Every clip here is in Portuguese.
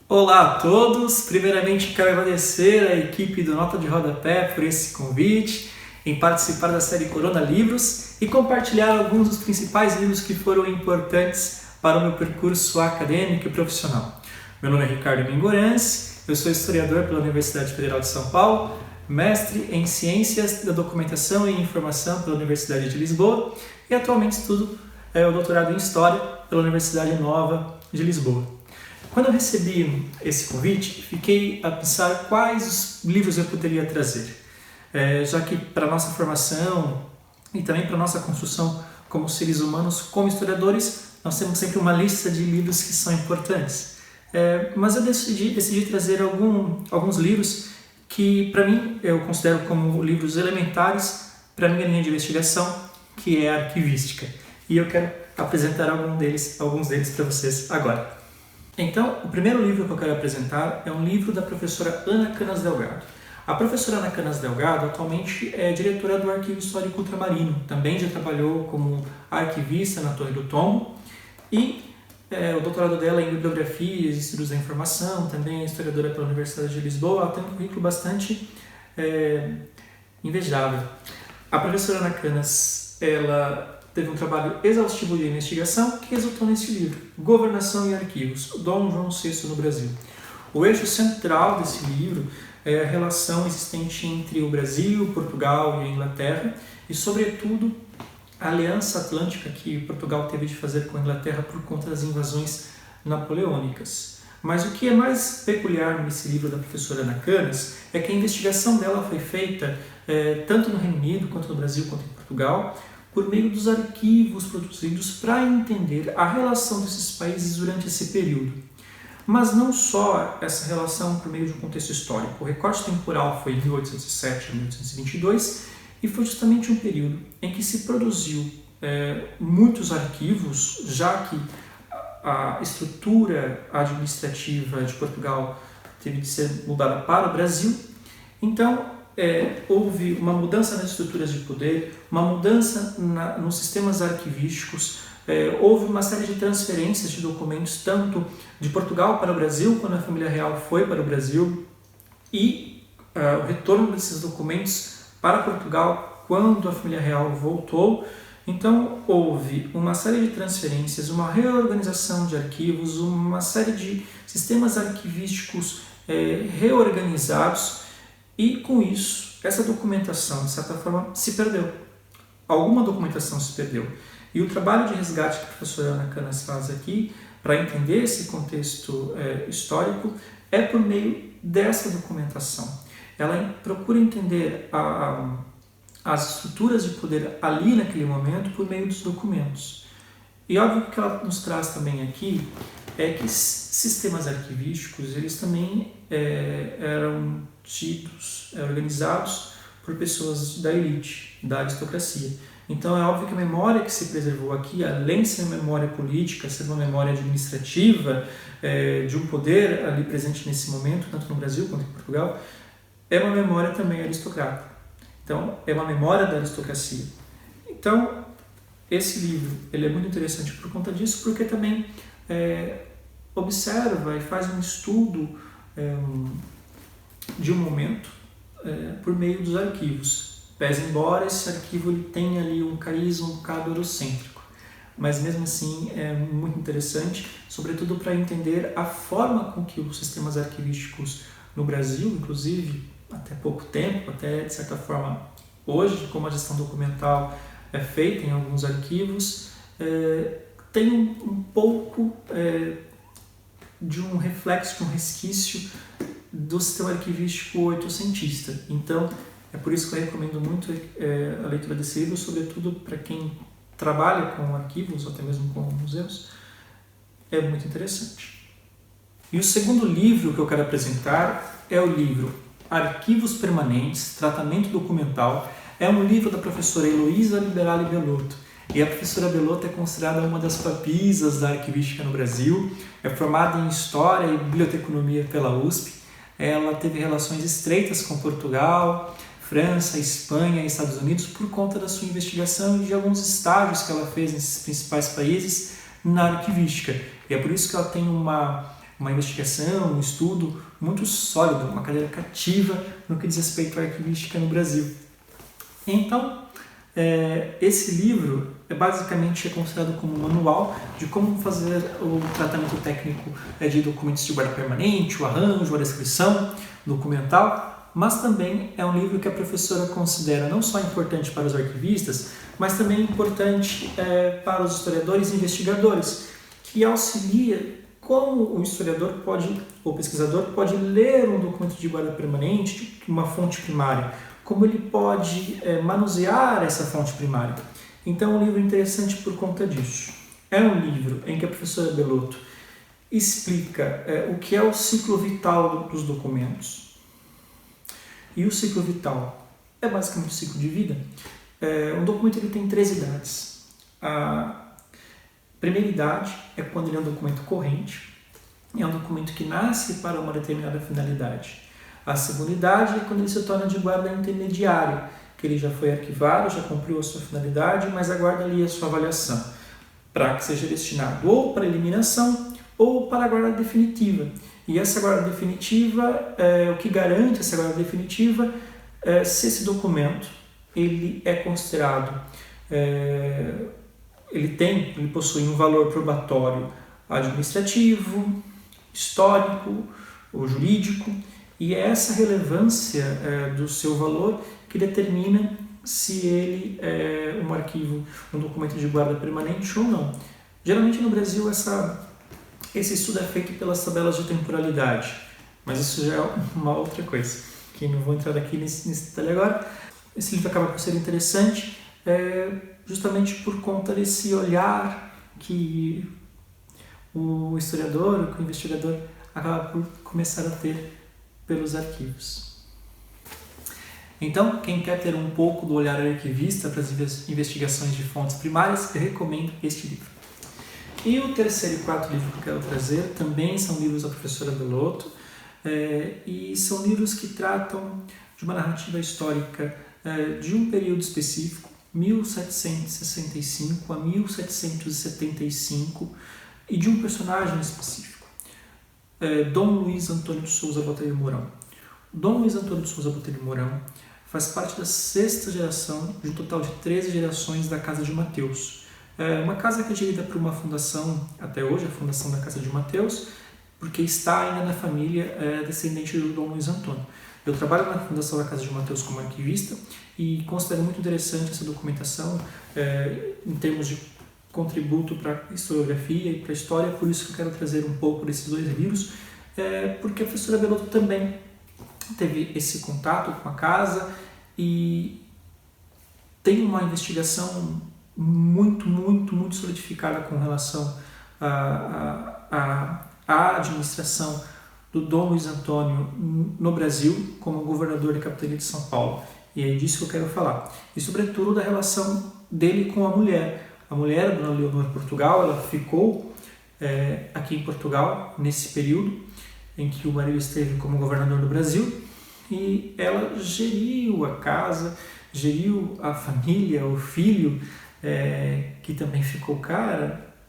Olá a todos! Primeiramente quero agradecer à equipe do Nota de Rodapé por esse convite em participar da série Corona Livros e compartilhar alguns dos principais livros que foram importantes para o meu percurso acadêmico e profissional. Meu nome é Ricardo Mingorance, eu sou historiador pela Universidade Federal de São Paulo, mestre em Ciências da Documentação e Informação pela Universidade de Lisboa e atualmente estudo o doutorado em História pela Universidade Nova de Lisboa. Quando eu recebi esse convite, fiquei a pensar quais os livros eu poderia trazer, já que para a nossa formação e também para a nossa construção como seres humanos, como historiadores, nós temos sempre uma lista de livros que são importantes. Mas eu decidi trazer alguns livros que, para mim, eu considero como livros elementares para a minha linha de investigação, que é a arquivística. E eu quero apresentar alguns deles para vocês agora. Então, o primeiro livro que eu quero apresentar é um livro da professora Ana Canas Delgado. A professora Ana Canas Delgado atualmente é diretora do Arquivo Histórico Ultramarino, também já trabalhou como arquivista na Torre do Tombo e o doutorado dela é em Bibliografia e Estudos da Informação, também é historiadora pela Universidade de Lisboa, ela tem um currículo bastante invejável. A professora Ana Canas, ela teve um trabalho exaustivo de investigação que resultou nesse livro, Governação e Arquivos, Dom João VI no Brasil. O eixo central desse livro é a relação existente entre o Brasil, Portugal e a Inglaterra e, sobretudo, a aliança atlântica que Portugal teve de fazer com a Inglaterra por conta das invasões napoleônicas. Mas o que é mais peculiar nesse livro da professora Ana Canas é que a investigação dela foi feita tanto no Reino Unido, quanto no Brasil, quanto em Portugal, por meio dos arquivos produzidos para entender a relação desses países durante esse período. Mas não só essa relação por meio de um contexto histórico. O recorte temporal foi de 1807 a 1822 e foi justamente um período em que se produziu muitos arquivos, já que a estrutura administrativa de Portugal teve de ser mudada para o Brasil. Então, houve uma mudança nas estruturas de poder, uma mudança nos sistemas arquivísticos, houve uma série de transferências de documentos, tanto de Portugal para o Brasil, quando a família real foi para o Brasil, e o retorno desses documentos para Portugal, quando a família real voltou. Então, houve uma série de transferências, uma reorganização de arquivos, uma série de sistemas arquivísticos reorganizados, e com isso, essa documentação, de certa forma, se perdeu. Alguma documentação se perdeu. E o trabalho de resgate que a professora Ana Canas faz aqui, para entender esse contexto histórico, é por meio dessa documentação. Ela procura entender as estruturas de poder ali naquele momento por meio dos documentos. E óbvio que ela nos traz também aqui é que sistemas arquivísticos, eles também eram organizados por pessoas da elite, da aristocracia. Então é óbvio que a memória que se preservou aqui, além de ser uma memória política, ser uma memória administrativa, de um poder ali presente nesse momento, tanto no Brasil quanto em Portugal, é uma memória também aristocrata. Então é uma memória da aristocracia. Então esse livro ele é muito interessante por conta disso, porque também observa e faz um estudo de um momento por meio dos arquivos. Pese embora esse arquivo ele tenha ali um cariz um bocado eurocêntrico, mas mesmo assim é muito interessante, sobretudo para entender a forma com que os sistemas arquivísticos no Brasil, inclusive até pouco tempo, até de certa forma hoje, como a gestão documental é feita em alguns arquivos, tem um pouco de um reflexo, de um resquício do sistema arquivístico oitocentista. Então, é por isso que eu recomendo muito a leitura desse livro, sobretudo para quem trabalha com arquivos, ou até mesmo com museus, é muito interessante. E o segundo livro que eu quero apresentar é o livro Arquivos Permanentes, Tratamento Documental. É um livro da professora Heloísa Liberali Bellotto. E a professora Bellotto é considerada uma das papisas da arquivística no Brasil. É formada em História e Biblioteconomia pela USP. Ela teve relações estreitas com Portugal, França, Espanha e Estados Unidos por conta da sua investigação e de alguns estágios que ela fez nesses principais países na arquivística. E é por isso que ela tem uma uma investigação, um estudo muito sólido, uma cadeira cativa no que diz respeito à arquivística no Brasil. Então, esse livro basicamente é considerado como um manual de como fazer o tratamento técnico de documentos de guarda permanente, o arranjo, a descrição documental, mas também é um livro que a professora considera não só importante para os arquivistas, mas também importante para os historiadores e investigadores, que auxilia como o historiador ou pesquisador pode ler um documento de guarda permanente, de uma fonte primária, como ele pode manusear essa fonte primária. Então é um livro interessante por conta disso. É um livro em que a professora Bellotto explica o que é o ciclo vital dos documentos. E o ciclo vital é basicamente o ciclo de vida. Um documento ele tem 3 idades. A primeira idade é quando ele é um documento corrente, é um documento que nasce para uma determinada finalidade. A segunda idade é quando ele se torna de guarda intermediária, que ele já foi arquivado, já cumpriu a sua finalidade, mas aguarda ali a sua avaliação, para que seja destinado ou para eliminação ou para a guarda definitiva. E essa guarda definitiva, o que garante essa guarda definitiva é se esse documento ele é considerado, ele possui um valor probatório administrativo, histórico ou jurídico, e é essa relevância do seu valor que determina se ele é um arquivo, um documento de guarda permanente ou não. Geralmente no Brasil esse estudo é feito pelas tabelas de temporalidade, mas isso já é uma outra coisa, que não vou entrar aqui nesse detalhe agora. Esse livro acaba por ser interessante justamente por conta desse olhar que o historiador, que o investigador acaba por começar a ter pelos arquivos. Então, quem quer ter um pouco do olhar arquivista para as investigações de fontes primárias, eu recomendo este livro. E o terceiro e quarto livro que eu quero trazer também são livros da professora Bellotto, e são livros que tratam de uma narrativa histórica de um período específico, 1765 a 1775, e de um personagem específico, Dom Luiz Antônio de Souza Botelho Mourão. Dom Luiz Antônio de Souza Botelho Mourão faz parte da 6ª geração de um total de 13 gerações da Casa de Mateus. Uma casa que é gerida por uma fundação, até hoje, a Fundação da Casa de Mateus, porque está ainda na família descendente do Dom Luiz Antônio. Eu trabalho na Fundação da Casa de Mateus como arquivista e considero muito interessante essa documentação em termos de contributo para a historiografia e para a história, por isso que eu quero trazer um pouco desses 2 livros, porque a professora Bellotto também teve esse contato com a casa e tem uma investigação muito solidificada com relação à administração do Dom Luiz Antônio no Brasil como governador da capitania de São Paulo. E é disso que eu quero falar. E sobretudo da relação dele com a mulher. A mulher, Dona Leonor Portugal, ela ficou aqui em Portugal nesse período em que o marido esteve como governador do Brasil, e ela geriu a casa, geriu a família, o filho, que também ficou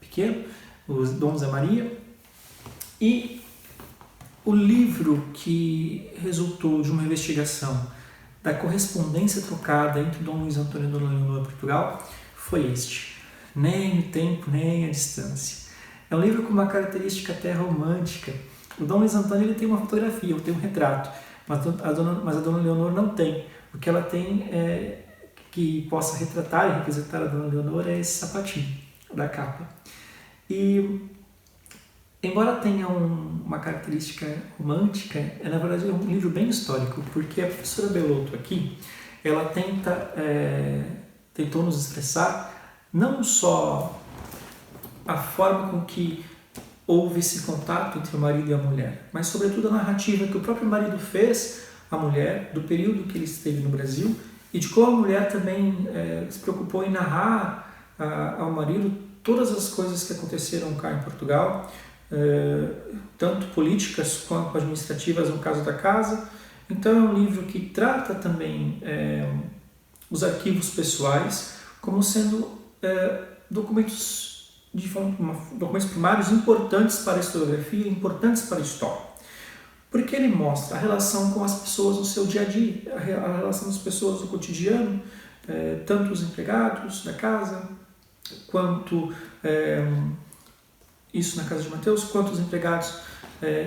pequeno, o Dom Zé Maria. E o livro que resultou de uma investigação da correspondência trocada entre Dom Luiz Antônio e Dona Leonor Portugal foi este, Nem o Tempo, Nem a Distância. É um livro com uma característica até romântica. O Dom Luiz Antônio ele tem uma fotografia, tem um retrato, mas a Dona Leonor não tem. O que ela tem que possa retratar e representar a Dona Leonor é esse sapatinho da capa. E embora tenha uma característica romântica, na verdade é um livro bem histórico, porque a professora Bellotto aqui, ela tentou nos expressar não só a forma com que houve esse contato entre o marido e a mulher, mas sobretudo a narrativa que o próprio marido fez à mulher, do período que ele esteve no Brasil, e de como a mulher também se preocupou em narrar ao marido todas as coisas que aconteceram cá em Portugal, tanto políticas quanto administrativas no caso da casa. Então é um livro que trata também os arquivos pessoais como sendo documentos documentos primários importantes para a historiografia, importantes para a história. Porque ele mostra a relação com as pessoas no seu dia a dia, a relação das pessoas no cotidiano, tanto os empregados da casa, quanto isso na casa de Mateus, quanto os empregados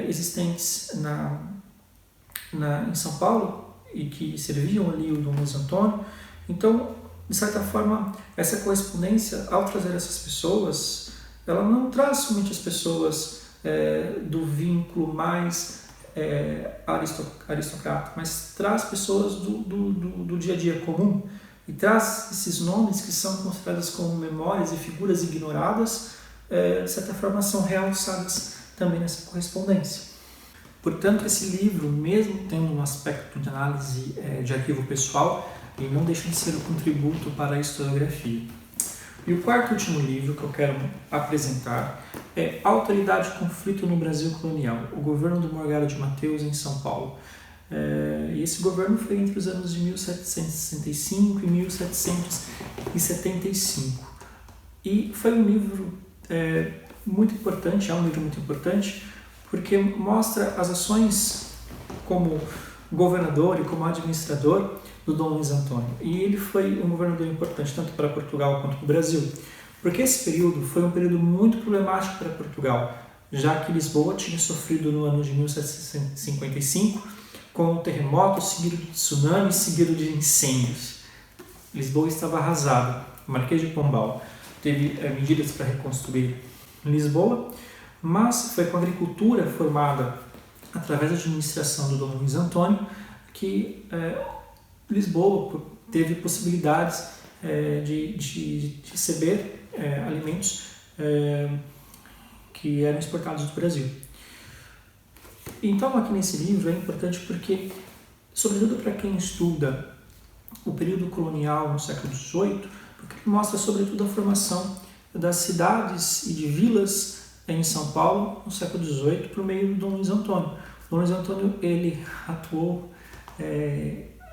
existentes em São Paulo e que serviam ali o Dom Luiz Antônio. Então, de certa forma, essa correspondência, ao trazer essas pessoas, ela não traz somente as pessoas do vínculo mais aristocrata, mas traz pessoas do dia a dia comum e traz esses nomes que são considerados como memórias e figuras ignoradas, de certa forma são realçadas também nessa correspondência. Portanto, esse livro, mesmo tendo um aspecto de análise de arquivo pessoal, ele não deixa de ser um contributo para a historiografia. E o quarto e último livro que eu quero apresentar é Autoridade e Conflito no Brasil Colonial, o governo do Morgado de Mateus em São Paulo. E esse governo foi entre os anos de 1765 e 1775. E foi um livro muito importante, é um livro muito importante, porque mostra as ações como governador e como administrador do Dom Luiz Antônio. E ele foi um governador importante tanto para Portugal quanto para o Brasil, porque esse período foi um período muito problemático para Portugal, já que Lisboa tinha sofrido no ano de 1755 com um terremoto seguido de tsunami, seguido de incêndios. Lisboa estava arrasada. O Marquês de Pombal teve medidas para reconstruir Lisboa, mas foi com a agricultura formada através da administração do Dom Luiz Antônio que Lisboa teve possibilidades de receber alimentos que eram exportados do Brasil. Então, aqui nesse livro é importante porque, sobretudo para quem estuda o período colonial no século XVIII, porque ele mostra sobretudo a formação das cidades e de vilas em São Paulo no século XVIII por meio do Dom Luiz Antônio. O Dom Luiz Antônio ele atuou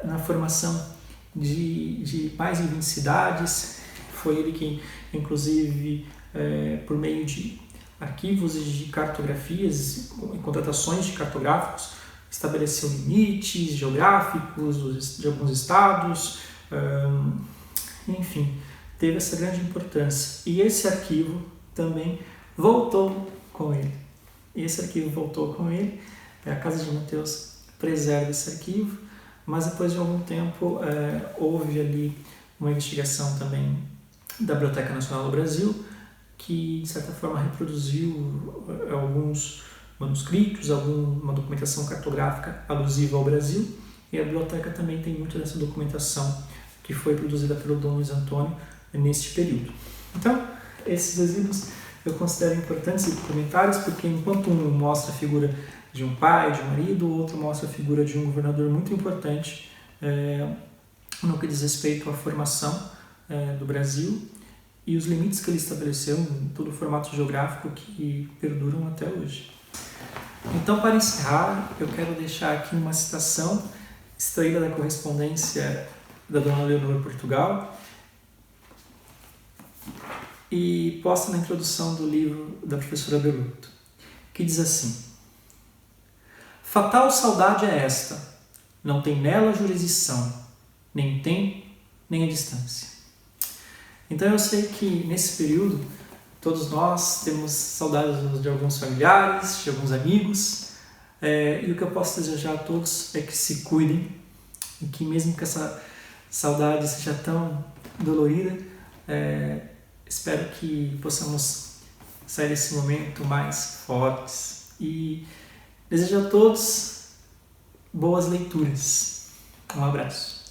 na formação de mais de 20 cidades. Foi ele que, inclusive, por meio de arquivos e de cartografias e contratações de cartógrafos, estabeleceu limites geográficos de alguns estados, enfim, teve essa grande importância. E esse arquivo também voltou com ele. A Casa de Mateus preserva esse arquivo, mas depois de algum tempo houve ali uma investigação também da Biblioteca Nacional do Brasil, que de certa forma reproduziu alguns manuscritos, alguma documentação cartográfica alusiva ao Brasil, e a biblioteca também tem muito dessa documentação que foi produzida pelo Dom Luiz Antônio neste período. Então, esses dois livros eu considero importantes e complementares, porque enquanto um mostra a figura de um pai, de um marido, o outro mostra a figura de um governador muito importante no que diz respeito à formação do Brasil e os limites que ele estabeleceu em todo o formato geográfico que perduram até hoje. Então, para encerrar, eu quero deixar aqui uma citação extraída da correspondência da Dona Leonor Portugal e posta na introdução do livro da professora Belotto, que diz assim: fatal saudade é esta, não tem nela jurisdição, nem tempo, nem a distância. Então eu sei que nesse período todos nós temos saudades de alguns familiares, de alguns amigos, e o que eu posso desejar a todos é que se cuidem e que mesmo que essa saudade seja tão dolorida, espero que possamos sair desse momento mais fortes e desejo a todos boas leituras. Um abraço.